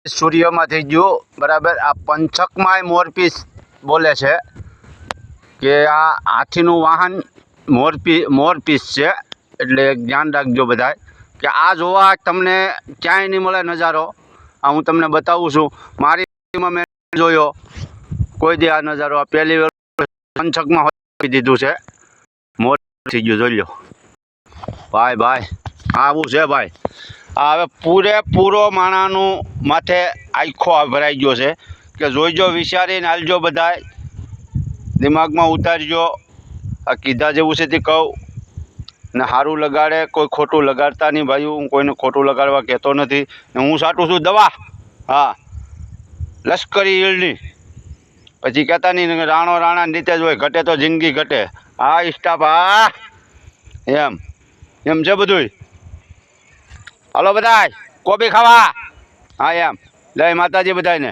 સૂર્યમાં થઈ ગયું બરાબર. આ પંચકમાંય મોરપીસ બોલે છે કે આ હાથીનું વાહન મોરપીસ છે. એટલે ધ્યાન રાખજો બધા કે આ જોવા તમને ક્યાંય નહીં મળે નજારો. આ હું તમને બતાવું છું. મારી મેં જોયો કોઈ દી આ નજારો. આ પહેલી વાર પંચકમાં દીધું છે. મોર થઈ ગયું, જોઈ લો ભાઈ. આવું છે ભાઈ. આ હવે પૂરેપૂરો માણાનું માથે આખો ભરાઈ ગયો છે કે જોઈજો, વિચારીને હાલજો બધા, દિમાગમાં ઉતારજો. આ કીધા જેવું છે તે કહું ને સારું લગાડે. કોઈ ખોટું લગાડતા નહીં ભાઈ. હું કોઈને ખોટું લગાડવા કહેતો નથી ને હું છાંટું છું દવા. હા, લશ્કરી ઈળની. પછી કહેતા નહીં રાણા રીતે જ હોય, ઘટે તો જિંદગી ઘટે. હા સ્ટાફ, હા એમ છે બધું. હાલો બધા કોબી ખાવા. હા એમ, જય માતાજી બધાને.